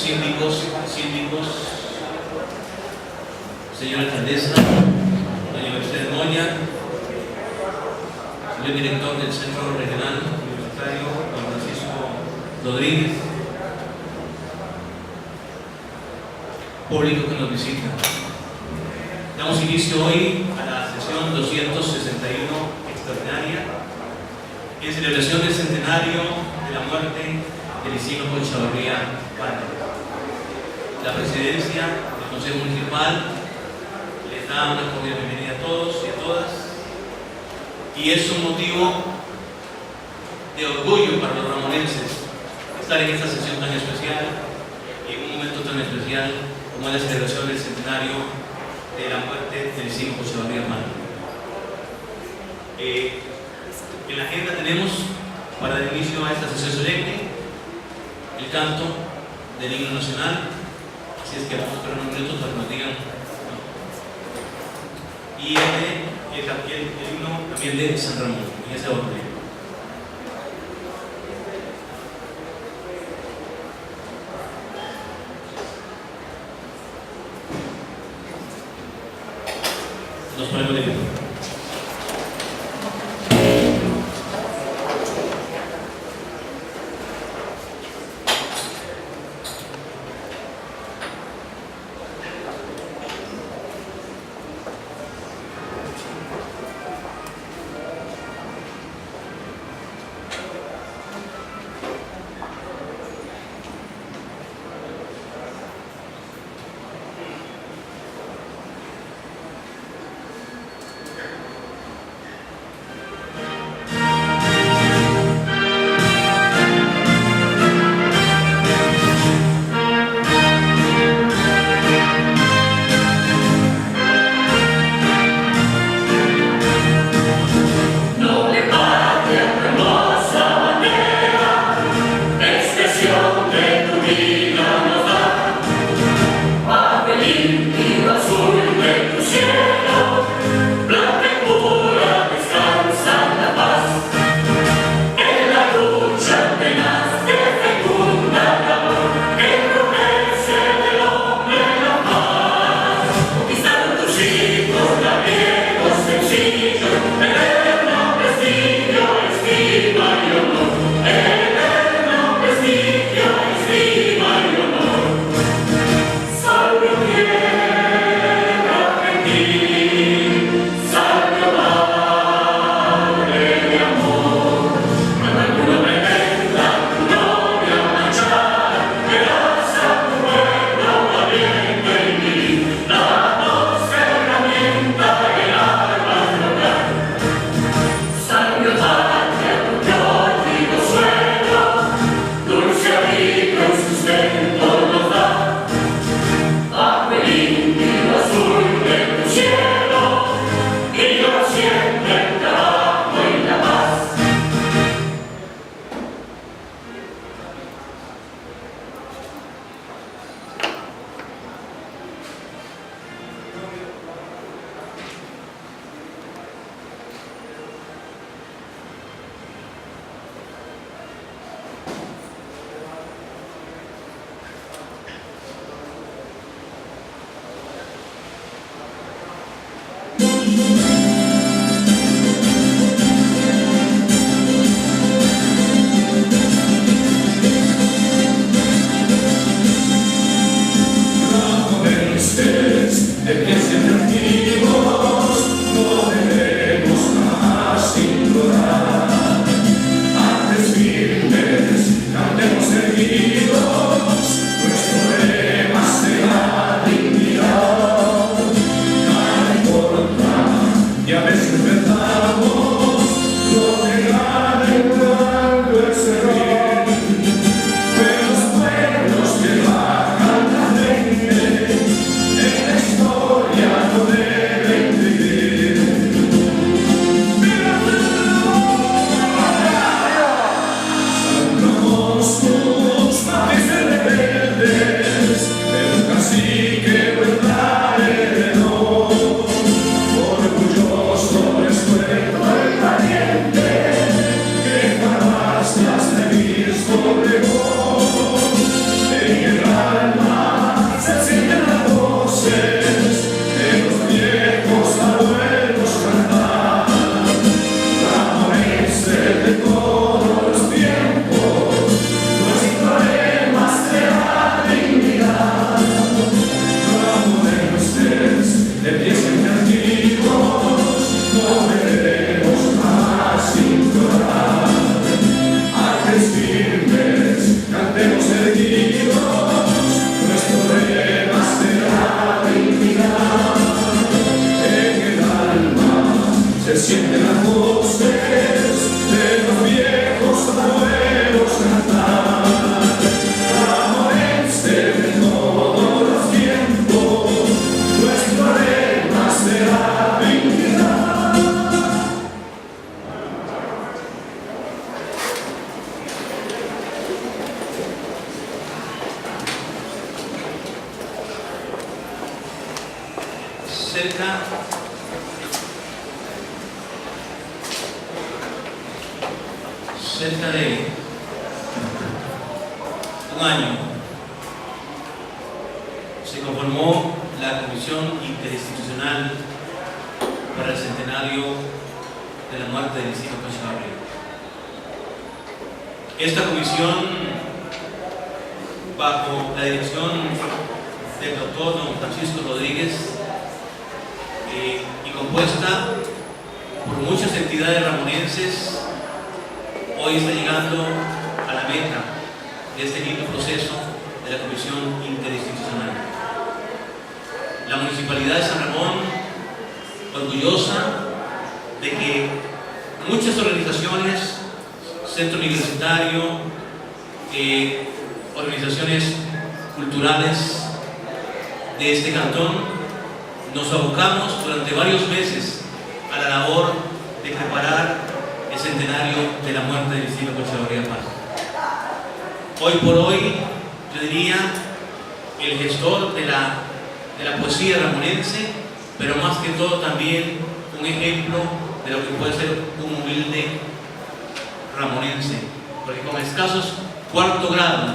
síndicos, señora alcaldesa, doña Mercedes Moya, señor director del Centro Regional Universitario, don Francisco Rodríguez, público que nos visita. Damos inicio hoy a la sesión 261 extraordinaria en celebración del centenario de la muerte del Isidro Chavarría Padre. La presidencia del Consejo Municipal les da una cordial bienvenida a todos y a todas, y es un motivo de orgullo para los ramonenses estar en esta sesión tan especial y en un momento tan especial como es la celebración del centenario de la muerte del Isidro Chavarría Padre. En la agenda tenemos para dar inicio a esta sesión solemne el canto del himno nacional, así es que vamos a esperar unos minutos para que nos digan, ¿no? Y el himno también de San Ramón, en ese orden. Nos ponemos de pie. Historia no debe cerca de un año se conformó la Comisión Interinstitucional para el Centenario de la muerte de Isidro Echavarría. Esta comisión, bajo la dirección del doctor don Francisco Rodríguez y compuesta por muchas entidades ramonenses, hoy está llegando a la meta de este lindo proceso de la Comisión Interinstitucional. La Municipalidad de San Ramón, orgullosa de que muchas organizaciones, centro universitario, organizaciones culturales de este cantón, nos abocamos durante varios meses a la labor de preparar el centenario de la muerte de Isidro Echavarría Palma. Hoy por hoy, yo diría, el gestor de la poesía ramonense, pero más que todo también un ejemplo de lo que puede ser un humilde ramonense, porque con escasos cuarto grado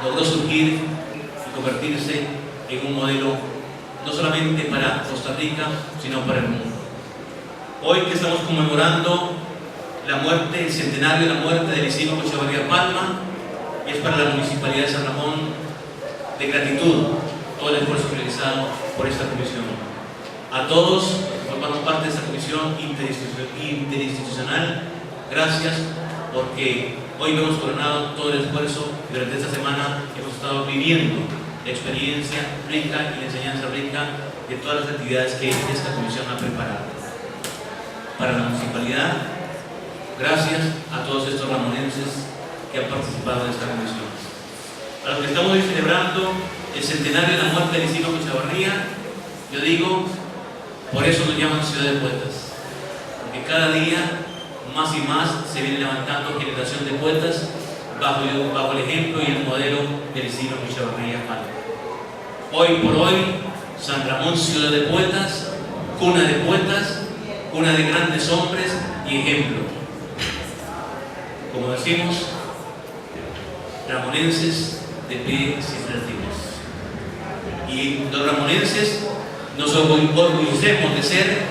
logró surgir y convertirse en un modelo no solamente para Costa Rica, sino para el mundo. Hoy que estamos conmemorando la muerte, el centenario de la muerte de Isidro Echavarría Palma, y es para la Municipalidad de San Ramón de gratitud todo el esfuerzo realizado por esta comisión. A todos los que formamos parte de esta comisión interinstitucional, gracias, porque hoy hemos coronado todo el esfuerzo y durante esta semana hemos estado viviendo la experiencia rica y la enseñanza rica de todas las actividades que esta comisión ha preparado. Para la municipalidad, gracias a todos estos ramonenses que han participado en esta comisión. A los que estamos hoy celebrando el centenario de la muerte de Isidro Echavarría, yo digo, por eso nos llaman ciudad de poetas, porque cada día más y más se viene levantando generación de poetas bajo el ejemplo y el modelo de Isidro Echavarría Palma. Hoy por hoy, San Ramón, ciudad de poetas, cuna de grandes hombres y ejemplo. Como decimos, ramonenses de pie sin retirados. Y los ramonenses nos orgullecemos de ser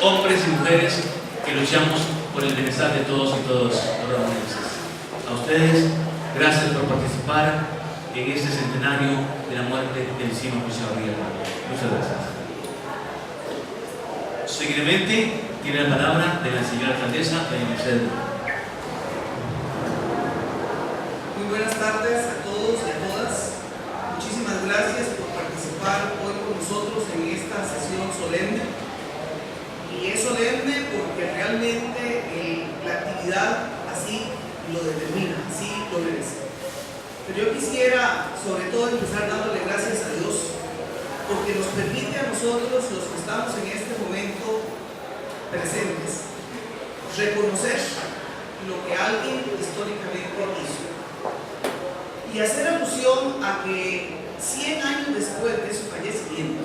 hombres y mujeres que luchamos por el bienestar de todos y todos los ramonenses. A ustedes, gracias por participar en este centenario de la muerte de Isidro Echavarría. Muchas gracias. Seguidamente tiene la palabra de la señora alcaldesa, doña Mercedes. Muy buenas tardes a todos y a todas. Muchísimas gracias por participar hoy con nosotros en esta sesión solemne. Y es solemne porque realmente la actividad así lo determina, así lo merece. Pero yo quisiera sobre todo empezar dándole gracias a Dios porque nos permite a nosotros, los que estamos en este momento presentes, reconocer lo que alguien históricamente hizo y hacer alusión a que 100 años después de su fallecimiento,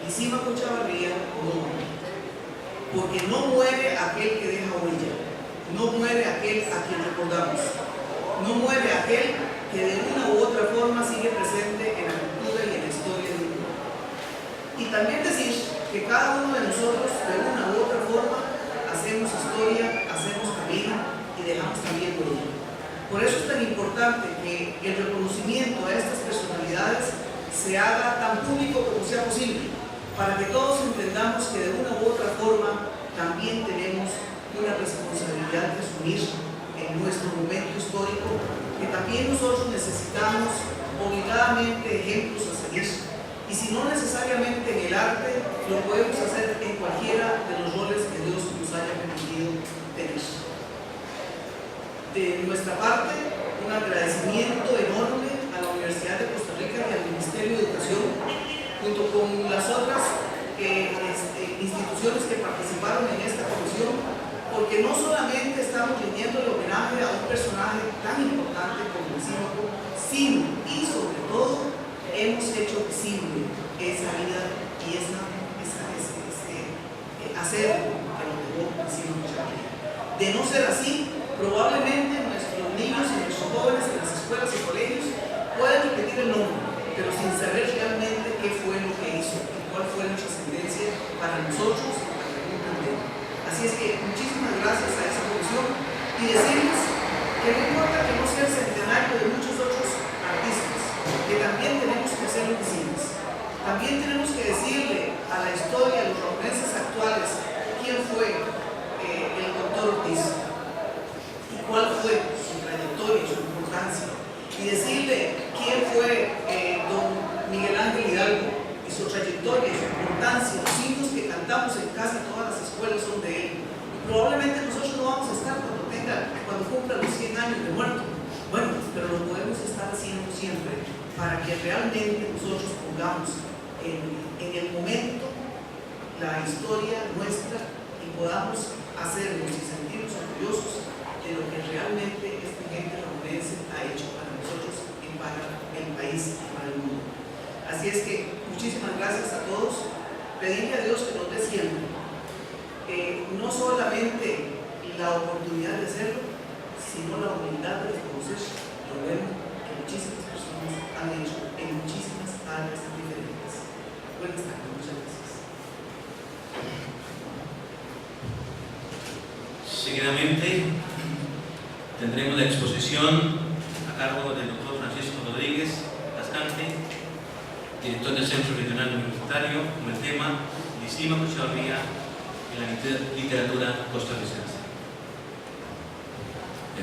Isidro Echavarría no muere, porque no muere aquel que deja huella, no muere aquel a quien recordamos, no muere aquel que de una u otra forma sigue presente en la cultura y en la historia del mundo. Y también decir que cada uno de nosotros de una u otra forma hacemos historia, hacemos camino y dejamos también huella. Por eso es tan importante que el reconocimiento a estas personalidades se haga tan público como sea posible, para que todos entendamos que de una u otra forma también tenemos una responsabilidad de asumir en nuestro momento histórico, que también nosotros necesitamos obligadamente ejemplos a seguir. Y si no necesariamente en el arte, lo podemos hacer en cualquiera de los roles que Dios nos haya permitido tener. De nuestra parte, un agradecimiento enorme a la Universidad de Costa Rica y al Ministerio de Educación, junto con las otras instituciones que participaron en esta comisión, porque no solamente estamos rindiendo el homenaje a un personaje tan importante como Isidro, sino y sobre todo hemos hecho visible esa vida De no ser así, probablemente nuestros niños y nuestros jóvenes en las escuelas y colegios pueden repetir el nombre, pero sin saber realmente qué fue lo que hizo y cuál fue la trascendencia para nosotros y para el mundo entero. Así es que muchísimas gracias a esa comisión y decirles que no importa que no sea el centenario de muchos otros artistas, que también tenemos que hacer lo que hicimos. También tenemos que decirle a la historia, a los ramoneses actuales, quién fue el doctor Ortiz y cuál fue su trayectoria y su importancia. Y decirle quién fue don Miguel Ángel Hidalgo y su trayectoria y su importancia. Los himnos que cantamos en casi todas las escuelas son de él. Y probablemente nosotros no vamos a estar cuando cumpla los 100 años de muerto. Bueno, pero lo podemos estar haciendo siempre para que realmente nosotros pongamos en el momento la historia nuestra y podamos hacernos y sentirnos orgullosos de lo que realmente esta gente ramonense ha hecho para nosotros y para el país y para el mundo. Así es que muchísimas gracias a todos. Pedirle a Dios que nos dé siempre no solamente la oportunidad de hacerlo, sino la humildad de reconocer lo bueno que muchísimas personas han hecho en muchísimas áreas diferentes. Buenas tardes, muchas gracias. Seguidamente tendremos la exposición a cargo del doctor Francisco Rodríguez Cascante, director del Centro Regional Universitario, con el tema Lisima Cuchavarría en la literatura costarricense.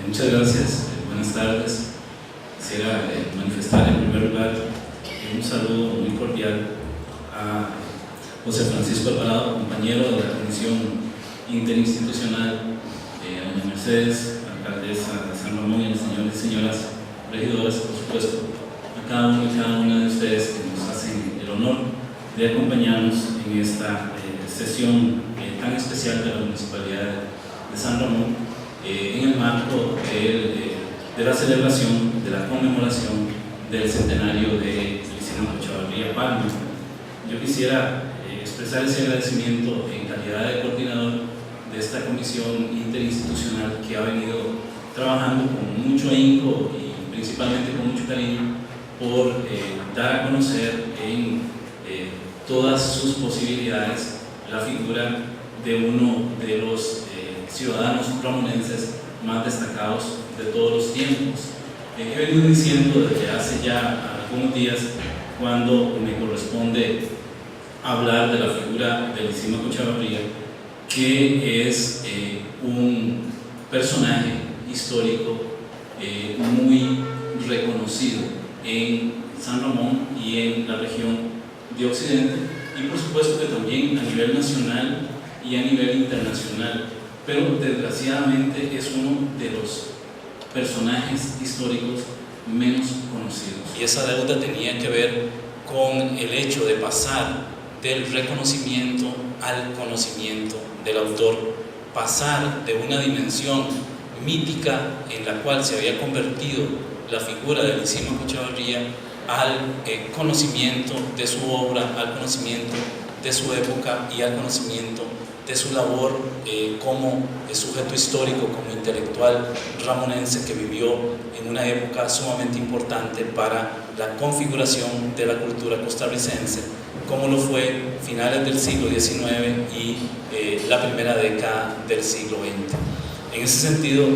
Muchas gracias, buenas tardes. Quisiera manifestar en primer lugar un saludo muy cordial a José Francisco Alvarado, compañero de la Comisión Interinstitucional, a doña Mercedes, alcaldesa de San Ramón, y a los señores y señoras regidoras, por supuesto, a cada uno y cada una de ustedes que nos hacen el honor de acompañarnos en esta sesión tan especial de la Municipalidad de San Ramón, en el marco de la celebración, de la conmemoración del centenario de Lisima Cuchavarría Palma. Yo quisiera expresar ese agradecimiento en calidad de coordinador de esta comisión interinstitucional que ha venido trabajando con mucho ahínco y principalmente con mucho cariño por dar a conocer en todas sus posibilidades la figura de uno de los ciudadanos ramonenses más destacados de todos los tiempos. He venido diciendo desde hace ya algunos días, cuando me corresponde hablar de la figura de Lisima Cuchavarría, que es un personaje histórico muy reconocido en San Ramón y en la región de Occidente, y por supuesto que también a nivel nacional y a nivel internacional, pero desgraciadamente es uno de los personajes históricos menos conocidos. Y esa deuda tenía que ver con el hecho de pasar del reconocimiento al conocimiento del autor, pasar de una dimensión mítica en la cual se había convertido la figura de Lisima Cuchavarría al conocimiento de su obra, al conocimiento de su época y al conocimiento de su labor como sujeto histórico, como intelectual ramonense que vivió en una época sumamente importante para la configuración de la cultura costarricense, como lo fue finales del siglo XIX y la primera década del siglo XX. En ese sentido,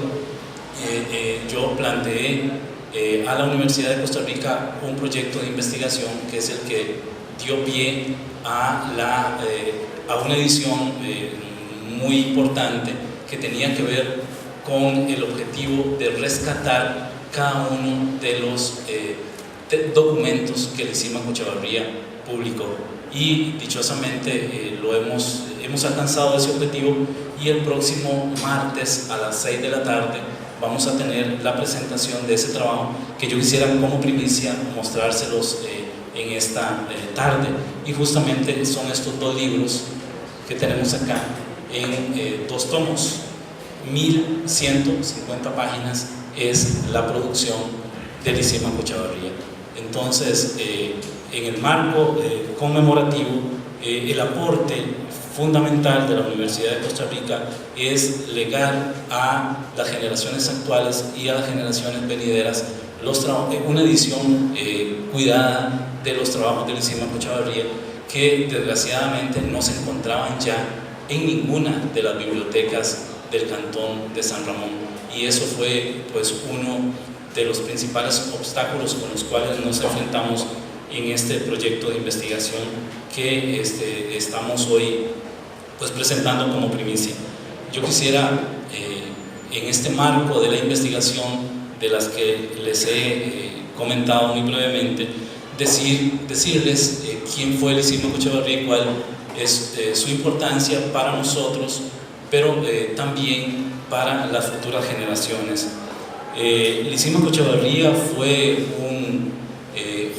yo planteé a la Universidad de Costa Rica un proyecto de investigación que es el que dio pie a una edición muy importante que tenía que ver con el objetivo de rescatar cada uno de los documentos que Lisima Cuchavarría publicó, y dichosamente hemos alcanzado ese objetivo, y el próximo martes a las 6 de la tarde vamos a tener la presentación de ese trabajo, que yo quisiera como primicia mostrárselos en esta tarde. Y justamente son estos dos libros que tenemos acá en 2 tomos, 1150 páginas es la producción de Lisima Cuchavarría. Entonces, en el marco conmemorativo, el aporte fundamental de la Universidad de Costa Rica es legar a las generaciones actuales y a las generaciones venideras una edición cuidada de los trabajos de Lisímaco Chavarría, que desgraciadamente no se encontraban ya en ninguna de las bibliotecas del Cantón de San Ramón, y eso fue pues uno de los principales obstáculos con los cuales nos enfrentamos en este proyecto de investigación que estamos hoy pues presentando como primicia. Yo quisiera en este marco de la investigación de las que les he comentado muy brevemente, decirles quién fue Lisímaco Chavarría y cuál es su importancia para nosotros, pero también para las futuras generaciones. Lisímaco Chavarría fue un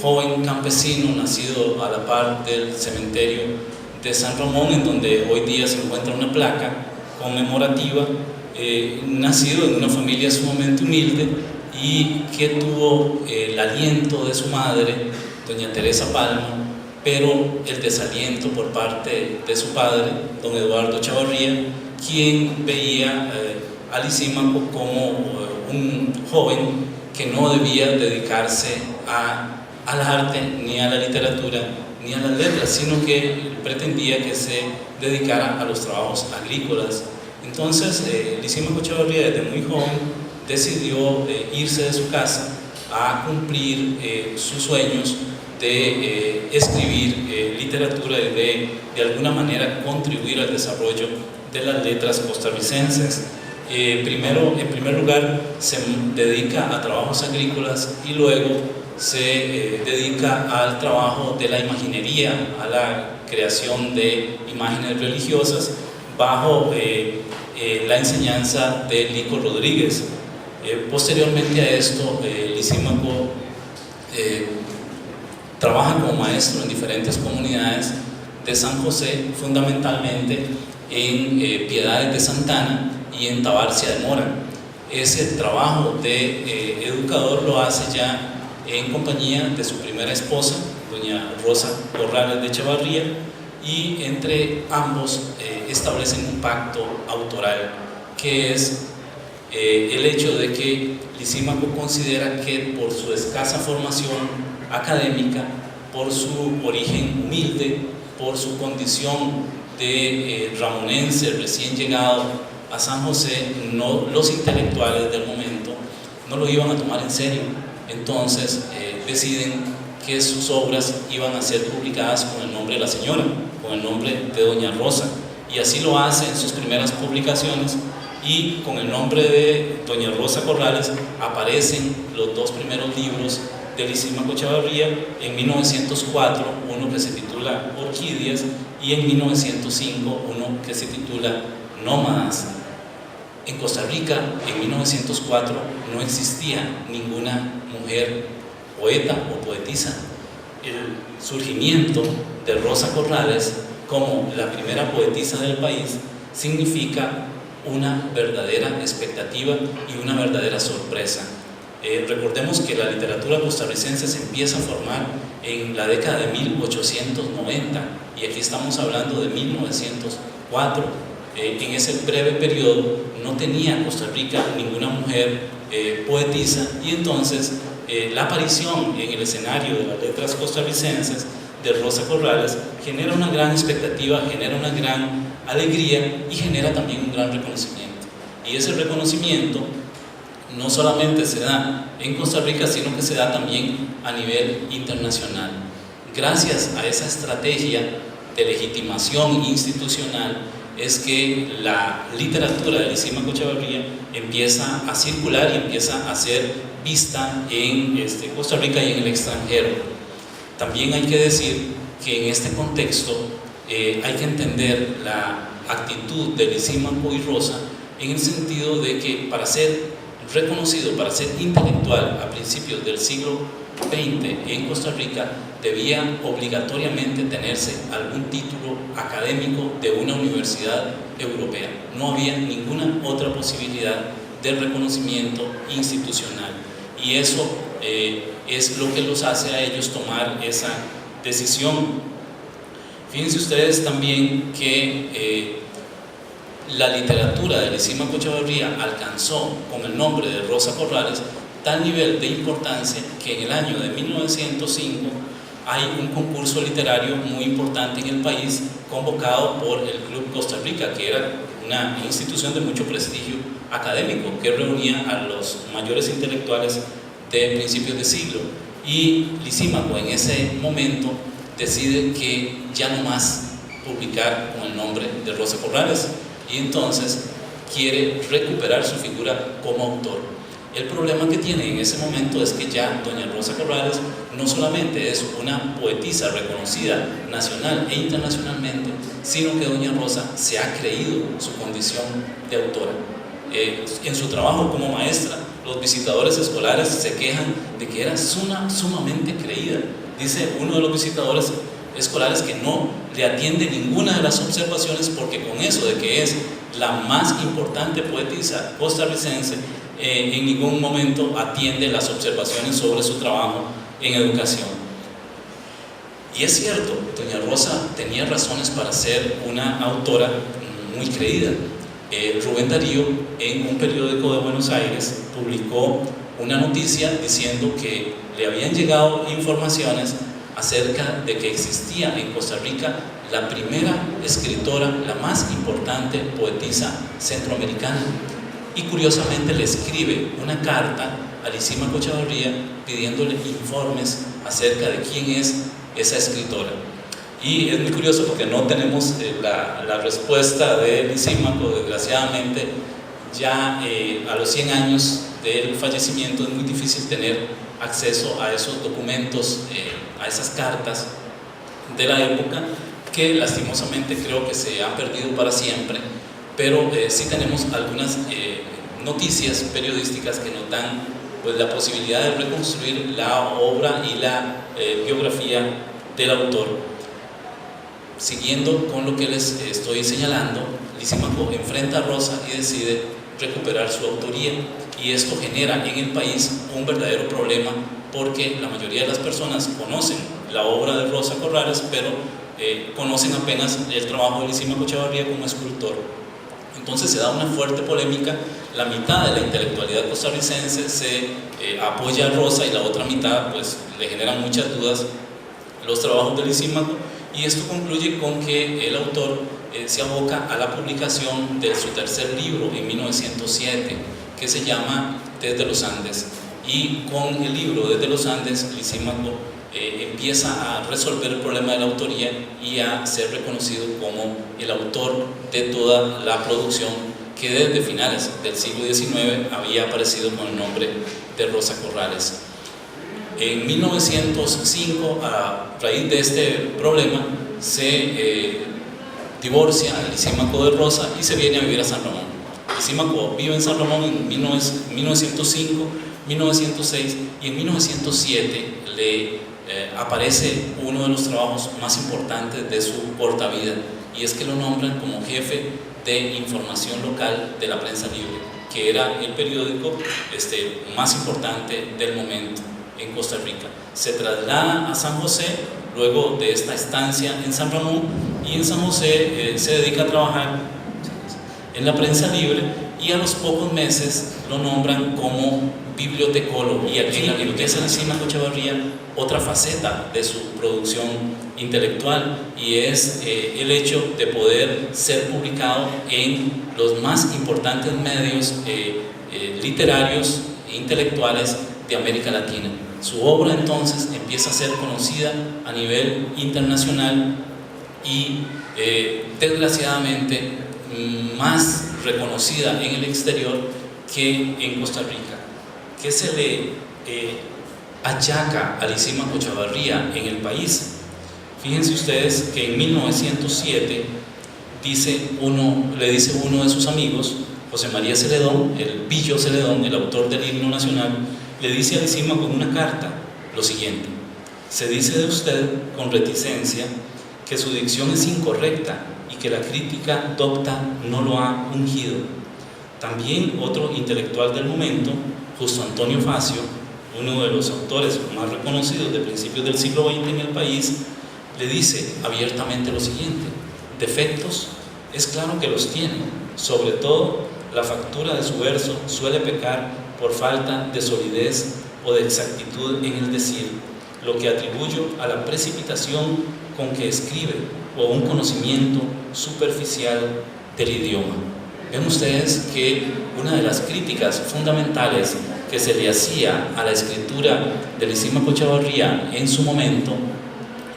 joven campesino nacido a la par del cementerio de San Ramón, en donde hoy día se encuentra una placa conmemorativa, nacido en una familia sumamente humilde y que tuvo el aliento de su madre, doña Teresa Palma, pero el desaliento por parte de su padre, don Eduardo Chavarría, quien veía a Lisímaco como un joven que no debía dedicarse al arte, ni a la literatura, ni a las letras, sino que pretendía que se dedicara a los trabajos agrícolas. Entonces, Lisímaco Chavarría, desde muy joven, decidió irse de su casa a cumplir sus sueños de escribir literatura y de alguna manera contribuir al desarrollo de las letras costarricenses. En primer lugar, se dedica a trabajos agrícolas y luego se dedica al trabajo de la imaginería, a la creación de imágenes religiosas bajo la enseñanza de Lico Rodríguez. Posteriormente a esto, Lisímaco trabaja como maestro en diferentes comunidades de San José, fundamentalmente en Piedades de Santana y en Tabarcia de Mora. Ese trabajo de educador lo hace ya en compañía de su primera esposa, doña Rosa Corrales de Chavarría, y entre ambos establecen un pacto autoral, que es el hecho de que Lisímaco considera que por su escasa formación académica, por su origen humilde, por su condición de ramonense recién llegado a San José, los intelectuales del momento no lo iban a tomar en serio. Entonces deciden que sus obras iban a ser publicadas con el nombre de la señora, con el nombre de doña Rosa, y así lo hace en sus primeras publicaciones, y con el nombre de doña Rosa Corrales aparecen los dos primeros libros de Lisímaco Chavarría, en 1904 uno que se titula Orquídeas y en 1905 uno que se titula Nómadas. En Costa Rica, en 1904, no existía ninguna mujer poeta o poetisa. El surgimiento de Rosa Corrales como la primera poetisa del país significa una verdadera expectativa y una verdadera sorpresa. Recordemos que la literatura costarricense se empieza a formar en la década de 1890 y aquí estamos hablando de 1904. En ese breve periodo no tenía Costa Rica ninguna mujer poetisa, y entonces la aparición en el escenario de las letras costarricenses de Rosa Corrales genera una gran expectativa, genera una gran alegría y genera también un gran reconocimiento. Y ese reconocimiento no solamente se da en Costa Rica, sino que se da también a nivel internacional. Gracias a esa estrategia de legitimación institucional es que la literatura de Lisímaco Chavarría empieza a circular y empieza a ser vista en Costa Rica y en el extranjero. También hay que decir que en este contexto hay que entender la actitud de Lisímaco y Rosa en el sentido de que para ser reconocido, para ser intelectual a principios del siglo XX en Costa Rica, debía obligatoriamente tenerse algún título académico de una universidad europea. No había ninguna otra posibilidad de reconocimiento institucional, y eso es lo que los hace a ellos tomar esa decisión. Fíjense ustedes también que la literatura de Lisímaco Echevarría alcanzó con el nombre de Rosa Corrales tal nivel de importancia que en el año de 1905 hay un concurso literario muy importante en el país convocado por el Club Costa Rica, que era una institución de mucho prestigio académico que reunía a los mayores intelectuales de principios de siglo. Y Lisímaco en ese momento decide que ya no más publicar con el nombre de Rosa Corrales y entonces quiere recuperar su figura como autor. El problema que tiene en ese momento es que ya doña Rosa Corrales no solamente es una poetisa reconocida nacional e internacionalmente, sino que doña Rosa se ha creído su condición de autora. En su trabajo como maestra, los visitadores escolares se quejan de que era sumamente creída. Dice uno de los visitadores escolares que no le atiende ninguna de las observaciones porque con eso de que es la más importante poetisa costarricense, en ningún momento atiende las observaciones sobre su trabajo en educación. Y es cierto, doña Rosa tenía razones para ser una autora muy creída. Rubén Darío, en un periódico de Buenos Aires, publicó una noticia diciendo que le habían llegado informaciones acerca de que existía en Costa Rica la primera escritora, la más importante poetisa centroamericana. Y curiosamente le escribe una carta a Lisímaco Echevarría pidiéndole informes acerca de quién es esa escritora. Y es muy curioso porque no tenemos la respuesta de Lisímaco, desgraciadamente. Ya a los 100 años del fallecimiento es muy difícil tener acceso a esos documentos, a esas cartas de la época, que lastimosamente creo que se han perdido para siempre, pero sí tenemos algunas noticias periodísticas que nos dan pues, la posibilidad de reconstruir la obra y la biografía del autor. Siguiendo con lo que les estoy señalando, Lisímaco enfrenta a Rosa y decide recuperar su autoría, y esto genera en el país un verdadero problema porque la mayoría de las personas conocen la obra de Rosa Corrales, pero conocen apenas el trabajo de Lisímaco Echevarría como escultor. Entonces se da una fuerte polémica. La mitad de la intelectualidad costarricense se apoya a Rosa y la otra mitad pues le generan muchas dudas los trabajos de Lisímaco, y esto concluye con que el autor se aboca a la publicación de su tercer libro en 1907, que se llama Desde los Andes, y con el libro Desde los Andes Lisímaco empieza a resolver el problema de la autoría y a ser reconocido como el autor de toda la producción que desde finales del siglo XIX había aparecido con el nombre de Rosa Corrales. En 1905, a raíz de este problema, se divorcia a Lisímaco de Rosa y se viene a vivir a San Ramón. Lisímaco vive en San Ramón en 1905, 1906 y en 1907 le aparece uno de los trabajos más importantes de su corta vida, y es que lo nombran como jefe de información local de la Prensa Libre, que era el periódico más importante del momento en Costa Rica. Se traslada a San José luego de esta estancia en San Ramón, y en San José se dedica a trabajar en la Prensa Libre, y a los pocos meses lo nombran como bibliotecólogo. Y aquí empieza Lisímaco Echevarría otra faceta de su producción intelectual, y es el hecho de poder ser publicado en los más importantes medios literarios e intelectuales de América Latina. Su obra entonces empieza a ser conocida a nivel internacional y desgraciadamente más reconocida en el exterior que en Costa Rica. ¿Qué se le achaca a Lisímaco Echevarría en el país? Fíjense ustedes que en 1907 le dice uno de sus amigos, José María Celedón, el Pillo Celedón, el autor del himno nacional, le dice a Lisímaco en una carta lo siguiente: se dice de usted con reticencia que su dicción es incorrecta y que la crítica docta no lo ha ungido. También otro intelectual del momento, Justo Antonio Facio, uno de los autores más reconocidos de principios del siglo XX en el país, le dice abiertamente lo siguiente: defectos, es claro que los tiene, sobre todo la factura de su verso suele pecar por falta de solidez o de exactitud en el decir, lo que atribuyo a la precipitación con que escribe o a un conocimiento superficial del idioma. Ven ustedes que una de las críticas fundamentales que se le hacía a la escritura de Lisímaco Echavarría en su momento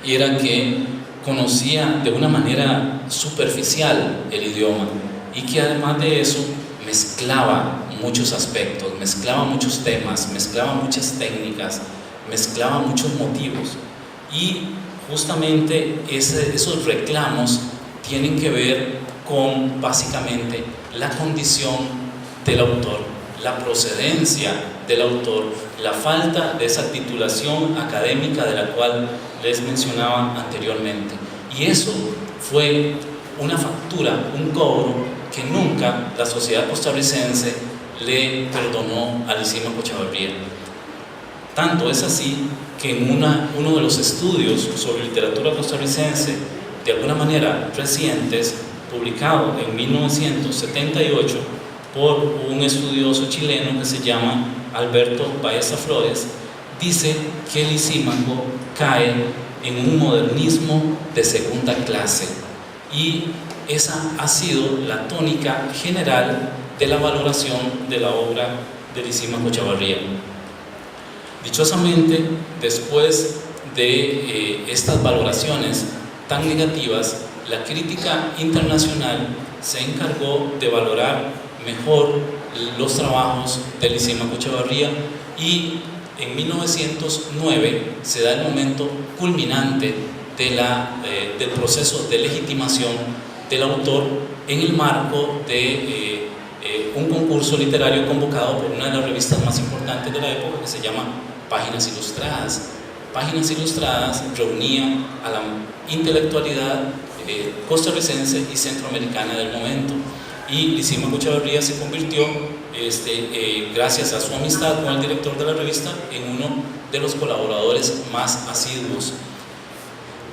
era que conocía de una manera superficial el idioma y que además de eso mezclaba muchos aspectos, mezclaba muchos temas, mezclaba muchas técnicas, mezclaba muchos motivos, y justamente esos reclamos tienen que ver con básicamente la condición del autor, la procedencia del autor, la falta de esa titulación académica de la cual les mencionaba anteriormente. Y eso fue una factura, un cobro que nunca la sociedad costarricense le perdonó a Lisímaco Echavarría. Tanto es así que en uno de los estudios sobre literatura costarricense, de alguna manera recientes, publicado en 1978 por un estudioso chileno que se llama Alberto Baeza Flores, dice que Lisímaco cae en un modernismo de segunda clase, y esa ha sido la tónica general de la valoración de la obra de Lisímaco Echavarría. Dichosamente, después de estas valoraciones tan negativas, la crítica internacional se encargó de valorar mejor los trabajos de Lisímaco Echavarría, y en 1909 se da el momento culminante del proceso de legitimación del autor en el marco de un concurso literario convocado por una de las revistas más importantes de la época, que se llama Páginas Ilustradas. Páginas Ilustradas reunía a la intelectualidad costarricense y centroamericana del momento, y Lisímaco Echavarría se convirtió, gracias a su amistad con el director de la revista, en uno de los colaboradores más asiduos.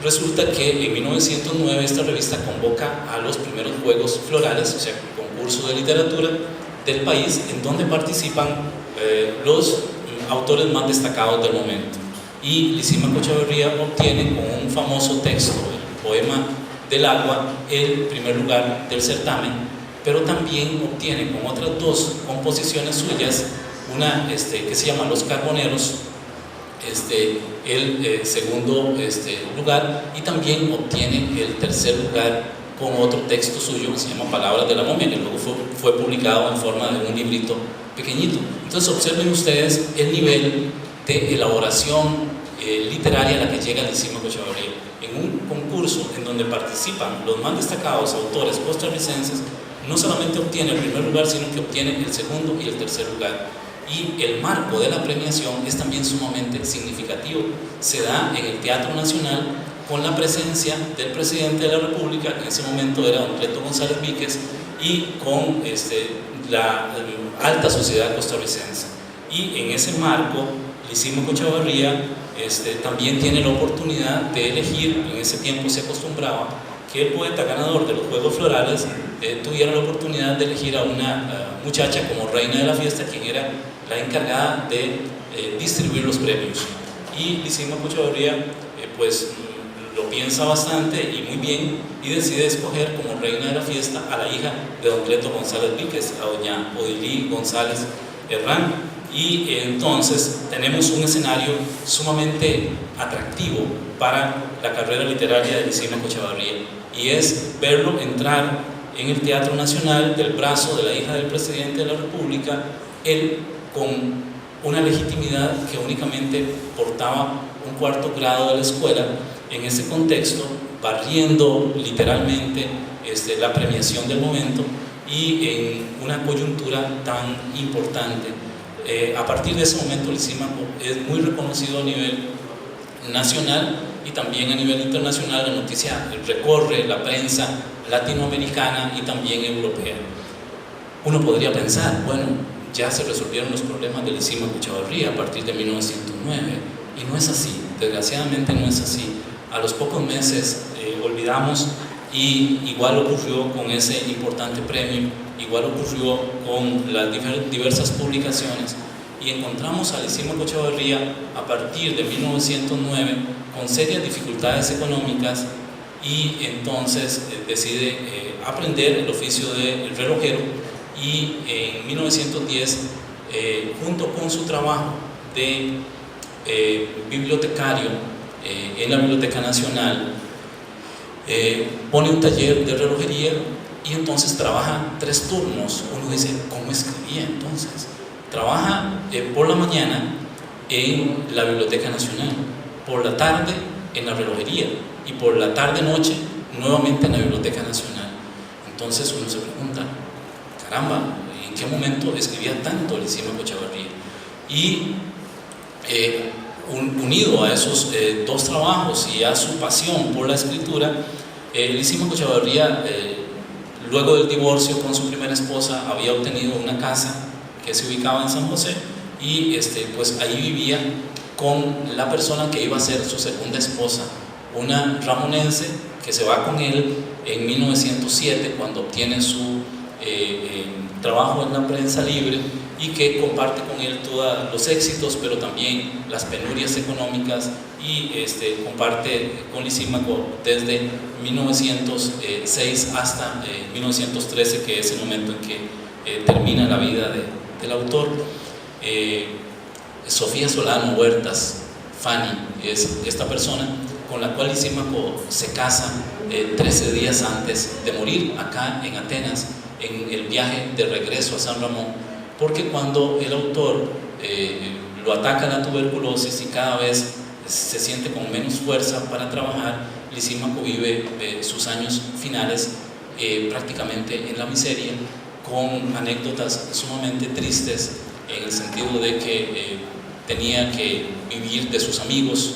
Resulta que en 1909 esta revista convoca a los primeros Juegos Florales, o sea, concurso de literatura del país, en donde participan los autores más destacados del momento. Y Lisímaco Echavarría obtiene con un famoso texto, el poema del agua, el primer lugar del certamen, pero también obtiene con otras dos composiciones suyas, una que se llama Los Carboneros, el segundo lugar, y también obtiene el tercer lugar con otro texto suyo que se llama Palabras de la momia, que luego fue publicado en forma de un librito pequeñito. Entonces observen ustedes el nivel de elaboración literaria a la que llega Lisímaco Echavarría en un concurso en donde participan los más destacados autores costarricenses. No solamente obtiene el primer lugar, sino que obtiene el segundo y el tercer lugar. Y el marco de la premiación es también sumamente significativo. Se da en el Teatro Nacional con la presencia del presidente de la República, que en ese momento era don Cleto González Víquez, y con la alta sociedad costarricense. Y en ese marco, Lisímaco Echavarría también tiene la oportunidad de elegir. En ese tiempo se acostumbraba que el poeta ganador de los Juegos Florales tuviera la oportunidad de elegir a una muchacha como reina de la fiesta, quien era la encargada de distribuir los premios. Y Lisímaco Echavarría pues lo piensa bastante y muy bien, y decide escoger como reina de la fiesta a la hija de don Cleto González Víquez, a doña Odilí González Herrán. Y entonces tenemos un escenario sumamente atractivo para la carrera literaria de Lisímaco Echavarría, y es verlo entrar en el Teatro Nacional del brazo de la hija del presidente de la República, él con una legitimidad que únicamente portaba un cuarto grado de la escuela, en ese contexto, barriendo literalmente la premiación del momento, y en una coyuntura tan importante. A partir de ese momento, Lisímaco es muy reconocido a nivel nacional y también a nivel internacional. La noticia recorre la prensa latinoamericana y también europea. Uno podría pensar, bueno, ya se resolvieron los problemas de Lisímaco Echavarría a partir de 1909, y no es así, desgraciadamente no es así. a los pocos meses olvidamos, y igual ocurrió con ese importante premio, igual ocurrió con las diversas publicaciones, y encontramos a Lisímaco Chavarría a partir de 1909 con serias dificultades económicas, y entonces decide aprender el oficio de relojero, y en 1910 junto con su trabajo de bibliotecario en la Biblioteca Nacional pone un taller de relojería, y entonces trabaja 3 turnos. Uno dice, ¿cómo escribía entonces? Trabaja por la mañana en la Biblioteca Nacional, por la tarde en la relojería, y por la tarde-noche nuevamente en la Biblioteca Nacional. Entonces uno se pregunta, caramba, ¿en qué momento escribía tanto Lisímaco Chavarría? Y unido a esos 2 trabajos y a su pasión por la escritura, Lisímaco Chavarría, luego del divorcio con su primera esposa, había obtenido una casa que se ubicaba en San José, y pues ahí vivía con la persona que iba a ser su segunda esposa, una ramonense que se va con él en 1907 cuando obtiene su trabajo en la prensa libre, y que comparte con él todos los éxitos, pero también las penurias económicas, y comparte con Lisímaco desde 1906 hasta 1913, que es el momento en que termina la vida del autor. Sofía Solano Huertas, Fanny, es esta persona con la cual Lisímaco se casa 13 días antes de morir acá en Atenas, en el viaje de regreso a San Ramón, porque cuando el autor lo ataca la tuberculosis y cada vez se siente con menos fuerza para trabajar, Lisímaco vive sus años finales prácticamente en la miseria, con anécdotas sumamente tristes, en el sentido de que tenía que vivir de sus amigos,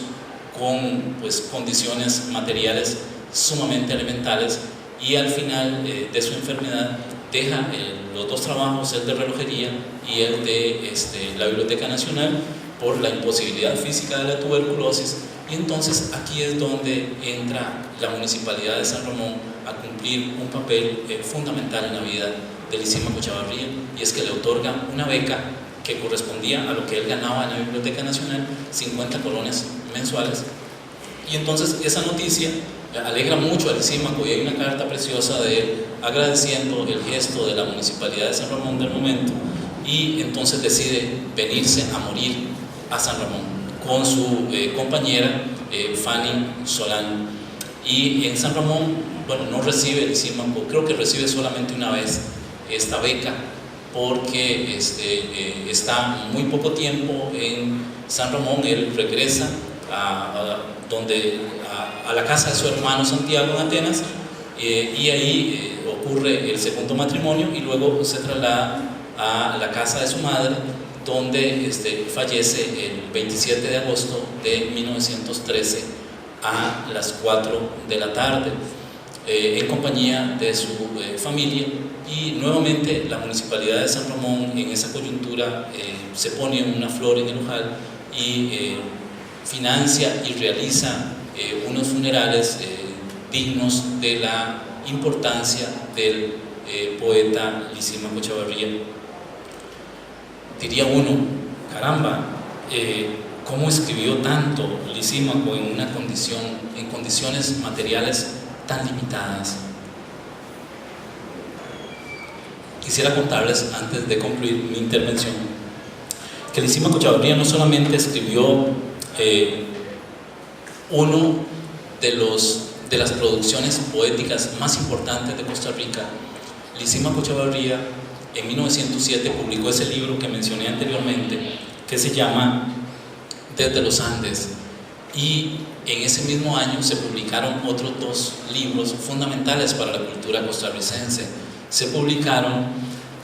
con pues, condiciones materiales sumamente elementales, y al final de su enfermedad deja los 2 trabajos, el de relojería y el de la Biblioteca Nacional, por la imposibilidad física de la tuberculosis. Y entonces aquí es donde entra la Municipalidad de San Ramón a cumplir un papel fundamental en la vida de Lisímaco Chavarría, y es que le otorga una beca que correspondía a lo que él ganaba en la Biblioteca Nacional, 50 colones mensuales. Y entonces esa noticia alegra mucho a Lisímaco, y hay una carta preciosa de él agradeciendo el gesto de la Municipalidad de San Ramón del momento, y entonces decide venirse a morir a San Ramón con su compañera Fanny Solano. Y en San Ramón, bueno, no recibe Lisímaco, creo que recibe solamente una vez esta beca, porque está muy poco tiempo en San Ramón. Él regresa a la casa de su hermano Santiago en Atenas, y ahí ocurre el segundo matrimonio, y luego se traslada a la casa de su madre, donde fallece el 27 de agosto de 1913 a las 4 de la tarde, en compañía de su familia. Y nuevamente la Municipalidad de San Ramón, en esa coyuntura, se pone una flor en el ojal y financia y realiza unos funerales dignos de la importancia del poeta Lisímaco Chavarría. Diría uno, caramba, ¿cómo escribió tanto Lisímaco en condiciones materiales tan limitadas? Quisiera contarles, antes de concluir mi intervención, que Lisímaco Chavarría no solamente escribió uno de las producciones poéticas más importantes de Costa Rica. Lisímaco Chavarría en 1907 publicó ese libro que mencioné anteriormente, que se llama Desde los Andes, y en ese mismo año se publicaron otros 2 libros fundamentales para la cultura costarricense. Se publicaron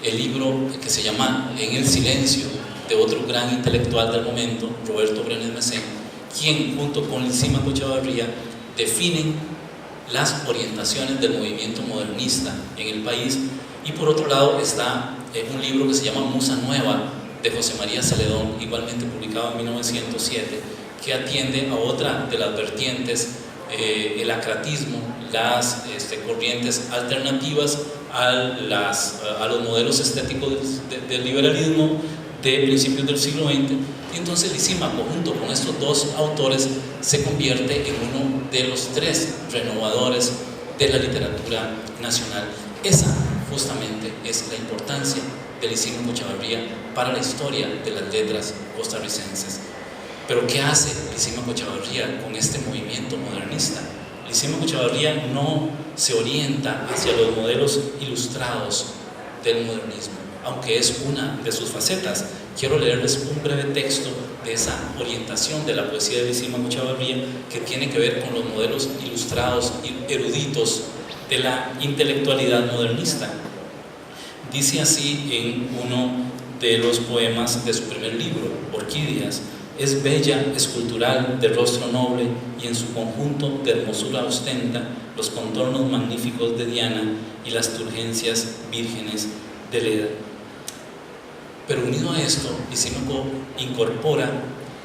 el libro que se llama En el Silencio, de otro gran intelectual del momento, Roberto Brenes Mesén, quien junto con Lisímaco Chavarría definen las orientaciones del movimiento modernista en el país. Y por otro lado está un libro que se llama Musa Nueva, de José María Celedón, igualmente publicado en 1907, que atiende a otra de las vertientes el acratismo, las corrientes alternativas a los modelos estéticos del liberalismo de principios del siglo XX. Y entonces Lisímaco, junto con estos dos autores, se convierte en uno de los tres renovadores de la literatura nacional. Esa justamente es la importancia de Lisímaco Chavarría para la historia de las letras costarricenses. Pero ¿qué hace Lisímaco Chavarría con este movimiento modernista? Lisímaco Chavarría no se orienta hacia los modelos ilustrados del modernismo, aunque es una de sus facetas. Quiero leerles un breve texto de esa orientación de la poesía de Lisímaco Chavarría, que tiene que ver con los modelos ilustrados y eruditos de la intelectualidad modernista. Dice así en uno de los poemas de su primer libro, Orquídeas: es bella, escultural, de rostro noble, y en su conjunto de hermosura ostenta los contornos magníficos de Diana y las turgencias vírgenes de Leda. Pero unido a esto, Lisímaco incorpora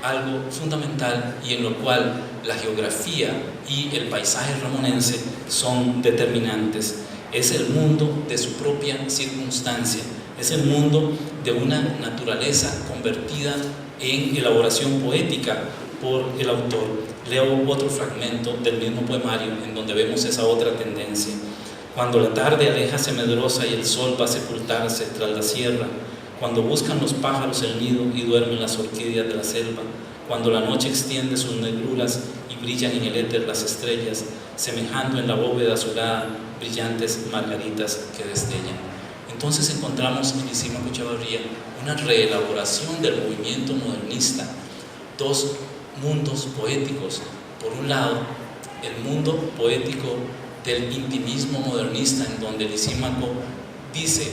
algo fundamental y en lo cual la geografía y el paisaje ramonense son determinantes. Es el mundo de su propia circunstancia, es el mundo de una naturaleza convertida en elaboración poética por el autor. Leo otro fragmento del mismo poemario en donde vemos esa otra tendencia. Cuando la tarde aléjase medrosa y el sol va a sepultarse tras la sierra, cuando buscan los pájaros el nido y duermen las orquídeas de la selva, cuando la noche extiende sus negruras y brillan en el éter las estrellas, semejando en la bóveda azulada brillantes margaritas que destellan. Entonces encontramos en Lisímaco Chavarría una reelaboración del movimiento modernista, dos mundos poéticos. Por un lado, el mundo poético del intimismo modernista, en donde Lisímaco dice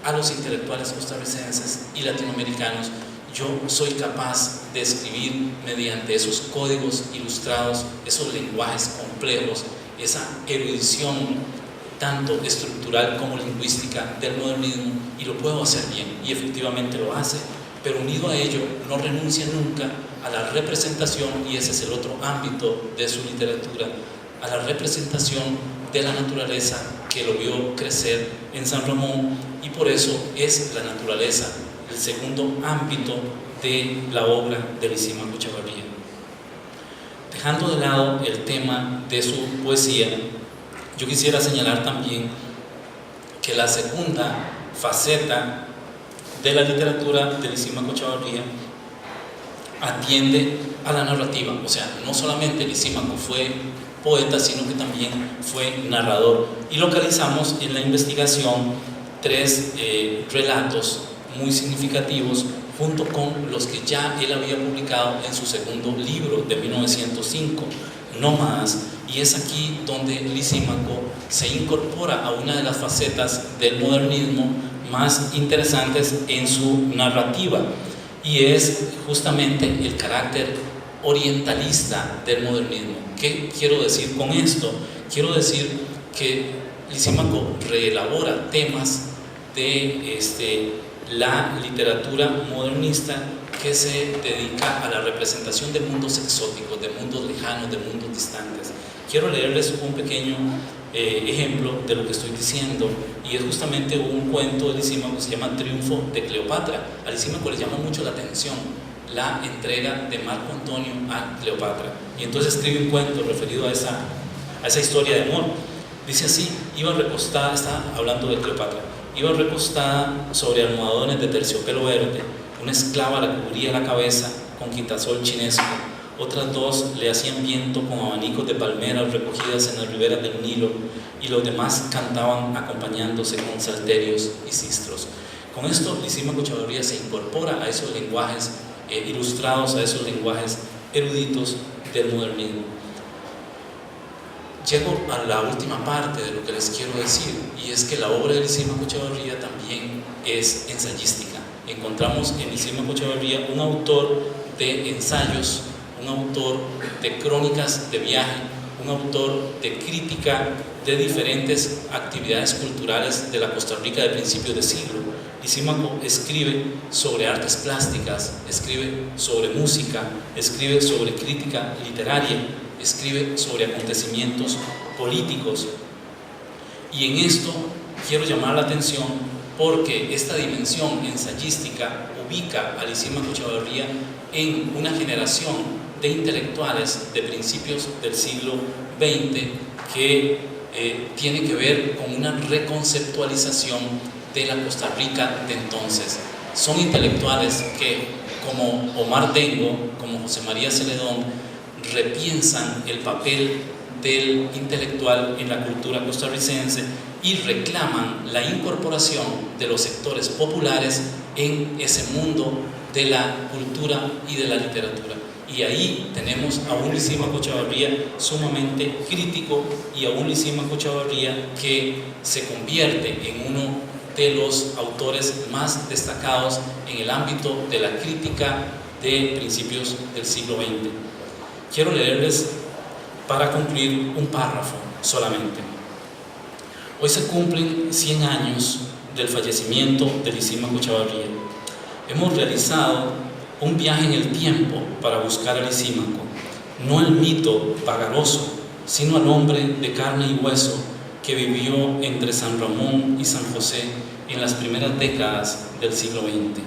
a los intelectuales costarricenses y latinoamericanos: yo soy capaz de escribir mediante esos códigos ilustrados, esos lenguajes complejos, esa erudición tanto estructural como lingüística del modernismo, y lo puedo hacer bien, y efectivamente lo hace, pero unido a ello no renuncia nunca a la representación, y ese es el otro ámbito de su literatura, a la representación de la naturaleza que lo vio crecer en San Ramón, y por eso es la naturaleza el segundo ámbito de la obra de Lisímaco Chavarría. Dejando de lado el tema de su poesía, yo quisiera señalar también que la segunda faceta de la literatura de Lisímaco Chavarría atiende a la narrativa. O sea, no solamente Lisímaco fue poeta, sino que también fue narrador, y localizamos en la investigación tres relatos muy significativos, junto con los que ya él había publicado en su segundo libro de 1905, Nómadas. Y es aquí donde Lisímaco se incorpora a una de las facetas del modernismo más interesantes en su narrativa, y es justamente el carácter orientalista del modernismo. ¿Qué quiero decir con esto? Quiero decir que Lisímaco reelabora temas de la literatura modernista que se dedica a la representación de mundos exóticos, de mundos lejanos, de mundos distantes. Quiero leerles un pequeño ejemplo de lo que estoy diciendo, y es justamente un cuento de Lisímaco que se llama Triunfo de Cleopatra. A Lisímaco le llama mucho la atención la entrega de Marco Antonio a Cleopatra, y entonces escribe un cuento referido a esa historia de amor. Dice así: iba recostada, está hablando de Cleopatra, iba recostada sobre almohadones de terciopelo verde, una esclava la cubría la cabeza con quitasol chinesco, otras dos le hacían viento con abanicos de palmeras recogidas en las riberas del Nilo, y los demás cantaban acompañándose con salterios y sistros. Con esto Lisímaco Chavarría se incorpora a esos lenguajes ilustrados, a esos lenguajes eruditos del modernismo. Llego a la última parte de lo que les quiero decir, y es que la obra de Lisímaco Chavarría también es ensayística. Encontramos en Lisímaco Chavarría un autor de ensayos, un autor de crónicas de viaje, un autor de crítica de diferentes actividades culturales de la Costa Rica de principios de siglo. Lisímaco escribe sobre artes plásticas, escribe sobre música, escribe sobre crítica literaria, escribe sobre acontecimientos políticos. Y en esto quiero llamar la atención porque esta dimensión ensayística ubica a Lisímaco Chavarría en una generación de intelectuales de principios del siglo XX que tiene que ver con una reconceptualización de la Costa Rica de entonces. Son intelectuales que, como Omar Dengo, como José María Celedón, repiensan el papel del intelectual en la cultura costarricense y reclaman la incorporación de los sectores populares en ese mundo de la cultura y de la literatura. Y ahí tenemos a un Lisímaco Chavarría sumamente crítico y a un Lisímaco Chavarría que se convierte en uno de los autores más destacados en el ámbito de la crítica de principios del siglo XX. Quiero leerles para concluir un párrafo solamente. Hoy se cumplen 100 años del fallecimiento de Lisímaco Chavarría. Hemos realizado un viaje en el tiempo para buscar a Lisímaco, no el mito vagaroso, sino al hombre de carne y hueso que vivió entre San Ramón y San José en las primeras décadas del siglo XX.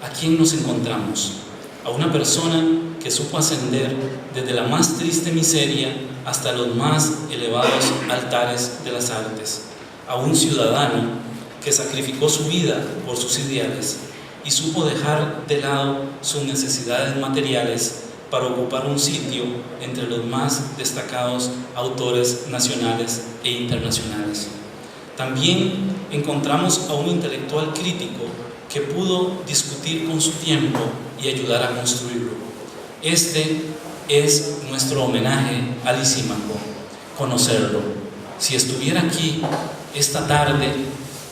¿A quién nos encontramos? A una persona que supo ascender desde la más triste miseria hasta los más elevados altares de las artes, a un ciudadano que sacrificó su vida por sus ideales y supo dejar de lado sus necesidades materiales para ocupar un sitio entre los más destacados autores nacionales e internacionales. También encontramos a un intelectual crítico que pudo discutir con su tiempo y ayudar a construirlo. Este es nuestro homenaje a Lisímaco, conocerlo. Si estuviera aquí esta tarde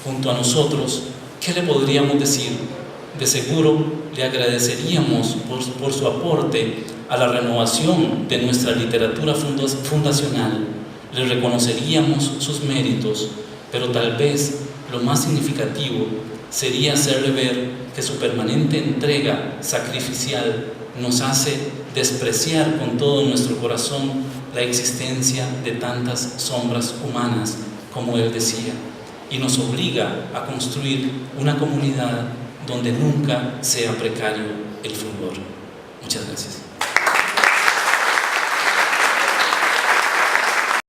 junto a nosotros, ¿qué le podríamos decir? De seguro le agradeceríamos por su aporte a la renovación de nuestra literatura fundacional, le reconoceríamos sus méritos, pero tal vez lo más significativo sería hacerle ver que su permanente entrega sacrificial nos hace despreciar con todo nuestro corazón la existencia de tantas sombras humanas, como él decía, y nos obliga a construir una comunidad donde nunca sea precario el fulgor. Muchas gracias.